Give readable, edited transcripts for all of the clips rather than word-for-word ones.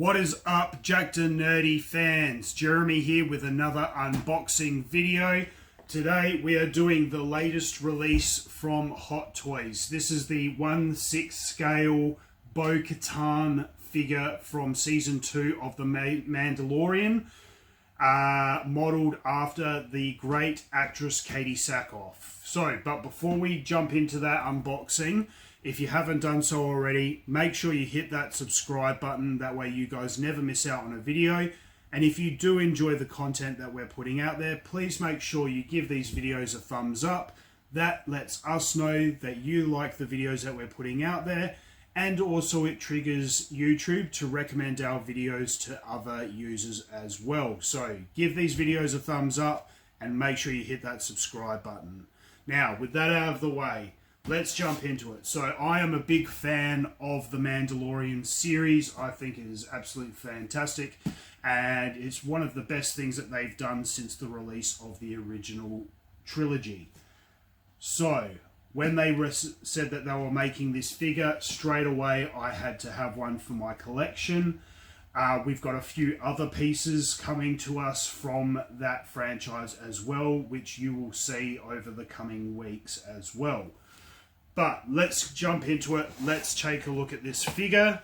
What is up, Jackednnerdy fans? Jeremy here with another unboxing video. Today we are doing the latest release from Hottoys. This is the 1/6 scale Bo-Katan figure from season 2 of the Mandalorian, modelled after the great actress Katee Sackhoff. But before we jump into that unboxing, if you haven't done so already, make sure you hit that subscribe button. That way you guys never miss out on a video. And if you do enjoy the content that we're putting out there, please make sure you give these videos a thumbs up. That lets us know that you like the videos that we're putting out there. And also it triggers YouTube to recommend our videos to other users as well. So give these videos a thumbs up and make sure you hit that subscribe button. Now, with that out of the way, let's jump into it. So I am a big fan of the Mandalorian series. I think it is absolutely fantastic. And it's one of the best things that they've done since the release of the original trilogy. So when they said that they were making this figure, straight away I had to have one for my collection. We've got a few other pieces coming to us from that franchise as well, which you will see over the coming weeks as well. But let's jump into it. Let's take a look at this figure.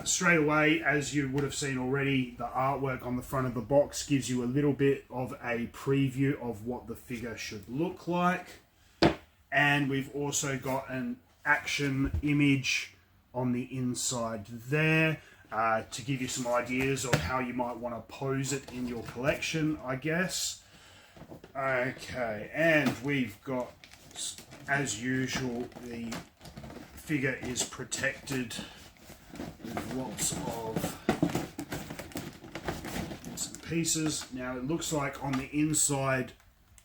Straight away, as you would have seen already, the artwork on the front of the box gives you a little bit of a preview of what the figure should look like. And we've also got an action image on the inside there to give you some ideas of how you might want to pose it in your collection, I guess. Okay, and we've got, as usual, the figure is protected with lots of bits and pieces. Now it looks like on the inside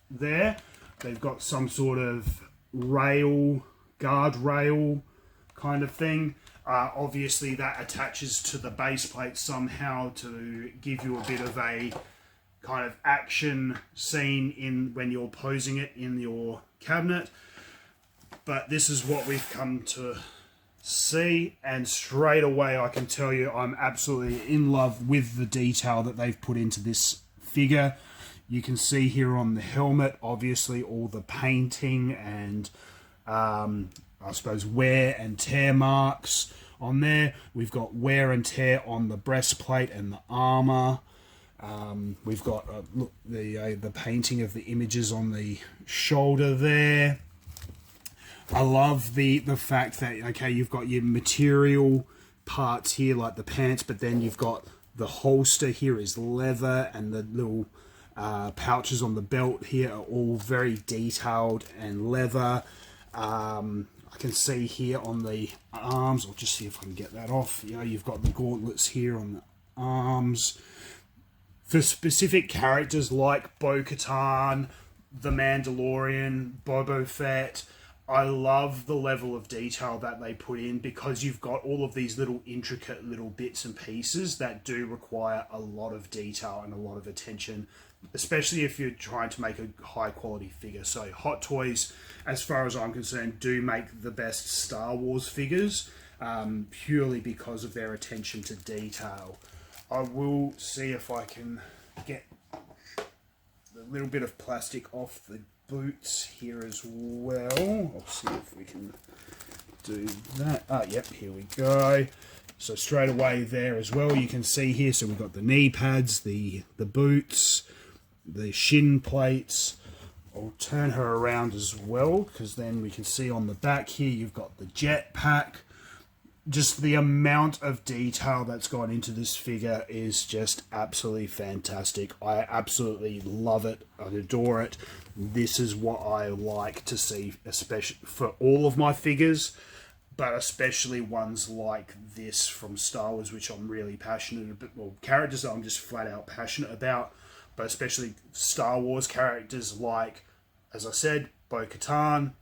there, they've got some sort of rail, guard rail kind of thing. Obviously that attaches to the base plate somehow to give you a bit of a kind of action scene in when you're posing it in your cabinet. But this is what we've come to see, and straight away I can tell you I'm absolutely in love with the detail that they've put into this figure. You can see here on the helmet, obviously, all the painting and I suppose wear and tear marks on there. We've got wear and tear on the breastplate and the armor. We've got look, the painting of the images on the shoulder there. I love the fact that, okay, you've got your material parts here like the pants, but then you've got the holster here is leather, and the little pouches on the belt here are all very detailed and leather. I can see here on the arms, I'll just see if I can get that off. You know, you've got the gauntlets here on the arms. For specific characters like Bo-Katan, the Mandalorian, Boba Fett, I love the level of detail that they put in, because you've got all of these little intricate little bits and pieces that do require a lot of detail and a lot of attention, especially if you're trying to make a high quality figure. So Hottoys, as far as I'm concerned, do make the best Star Wars figures, purely because of their attention to detail. I will see if I can get a little bit of plastic off the boots here as well. I'll see if we can do that. Yep, here we go. So straight away there as well, you can see here, so we've got the knee pads, the boots, the shin plates. I'll turn her around as well, because then we can see on the back here you've got the jetpack. Just the amount of detail that's gone into this figure is just absolutely fantastic. I absolutely love it. I adore it. This is what I like to see, especially for all of my figures, but especially ones like this from Star Wars, which I'm really passionate about. Well, characters that I'm just flat out passionate about, but especially Star Wars characters like, as I said, Bo-Katan,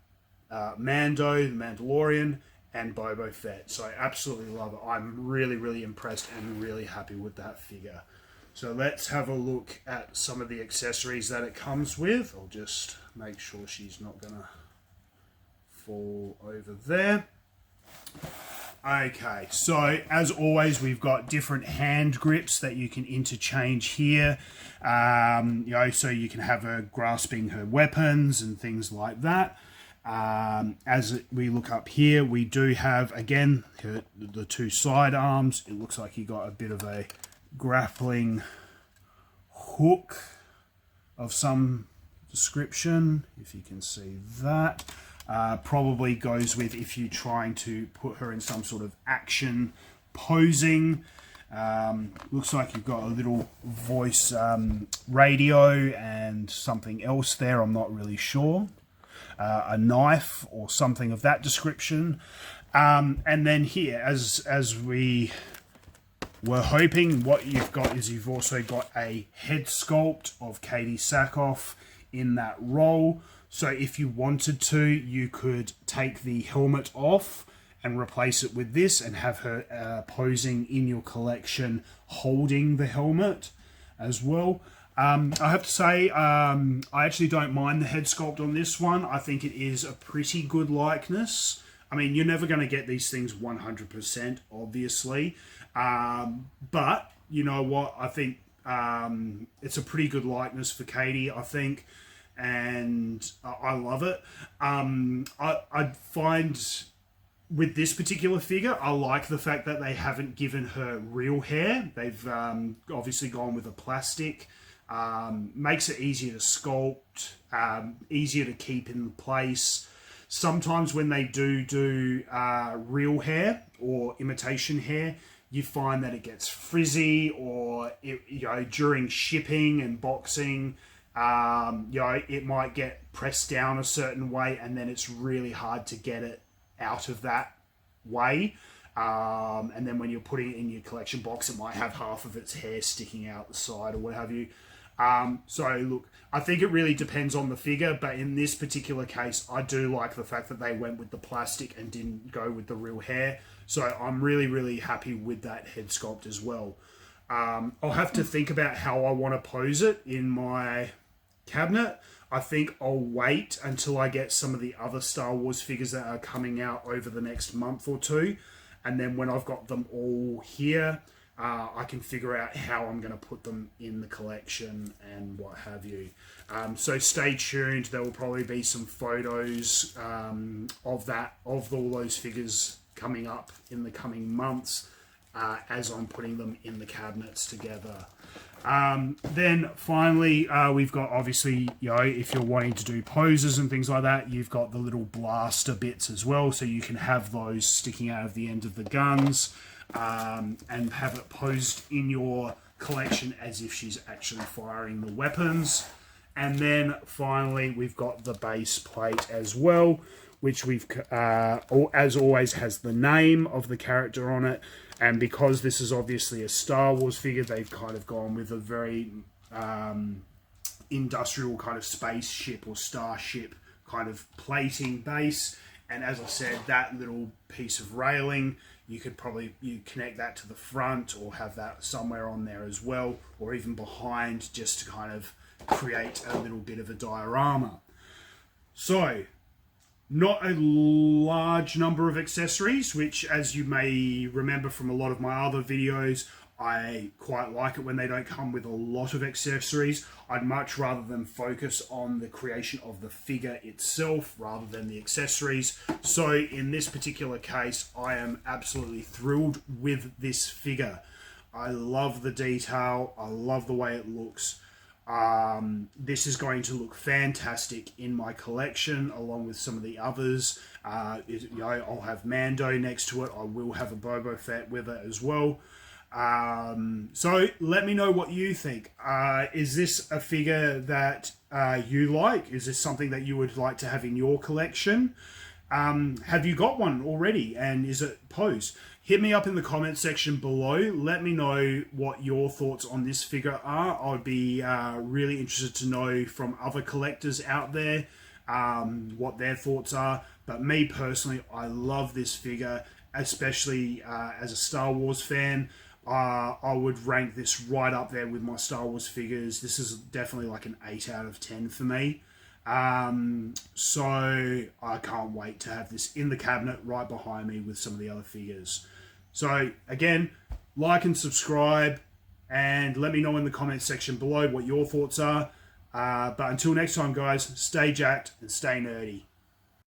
Mando, the Mandalorian, and Boba Fett. So I absolutely love it. I'm really, really impressed and really happy with that figure. So let's have a look at some of the accessories that it comes with. I'll just make sure she's not gonna fall over there. Okay, so as always, we've got different hand grips that you can interchange here. So you can have her grasping her weapons and things like that. As we look up here, we do have, again, the two side arms. It looks like you got a bit of a grappling hook of some description, if you can see that. Probably goes with if you're trying to put her in some sort of action posing. Looks like you've got a little voice radio and something else there, I'm not really sure. A knife or something of that description. And then here, as we were hoping, what you've got is you've also got a head sculpt of Katee Sackhoff in that role. So if you wanted to, you could take the helmet off and replace it with this and have her posing in your collection holding the helmet as well. I have to say, I actually don't mind the head sculpt on this one. I think it is a pretty good likeness. I mean, you're never going to get these things 100%, obviously. But, you know what, I think it's a pretty good likeness for Katee, I think. And I love it. I find with this particular figure, I like the fact that they haven't given her real hair. They've obviously gone with a plastic. Makes it easier to sculpt, easier to keep in place. Sometimes when they do real hair or imitation hair, you find that it gets frizzy, or during shipping and boxing, it might get pressed down a certain way, and then it's really hard to get it out of that way. And then when you're putting it in your collection box, it might have half of its hair sticking out the side or what have you. So look, I think it really depends on the figure, but in this particular case, I do like the fact that they went with the plastic and didn't go with the real hair. So I'm really, really happy with that head sculpt as well. I'll have to think about how I want to pose it in my cabinet. I think I'll wait until I get some of the other Star Wars figures that are coming out over the next month or two. And then when I've got them all here, I can figure out how I'm going to put them in the collection and what have you. So stay tuned. There will probably be some photos of all those figures coming up in the coming months as I'm putting them in the cabinets together. Then finally, we've got, obviously, if you're wanting to do poses and things like that, you've got the little blaster bits as well, so you can have those sticking out of the end of the guns and have it posed in your collection as if she's actually firing the weapons. And then finally, we've got the base plate as well, which we've, as always, has the name of the character on it. And because this is obviously a Star Wars figure, they've kind of gone with a very industrial kind of spaceship or starship kind of plating base. And as I said, that little piece of railing, you connect that to the front or have that somewhere on there as well, or even behind, just to kind of create a little bit of a diorama. So, not a large number of accessories, which, as you may remember from a lot of my other videos, I quite like it when they don't come with a lot of accessories. I'd much rather them focus on the creation of the figure itself rather than the accessories. So in this particular case, I am absolutely thrilled with this figure. I love the detail. I love the way it looks. This is going to look fantastic in my collection along with some of the others. I'll have Mando next to it. I will have a Boba Fett with it as well. So let me know what you think. Is this a figure that you like? Is this something that you would like to have in your collection? Have you got one already, and is it posed? Hit me up in the comment section below. Let me know what your thoughts on this figure are. I'd be really interested to know from other collectors out there what their thoughts are. But me personally, I love this figure, especially as a Star Wars fan. I would rank this right up there with my Star Wars figures. This is definitely like an 8 out of 10 for me. So I can't wait to have this in the cabinet right behind me with some of the other figures. So again, like and subscribe, and let me know in the comments section below what your thoughts are. But until next time, guys, stay jacked and stay nerdy.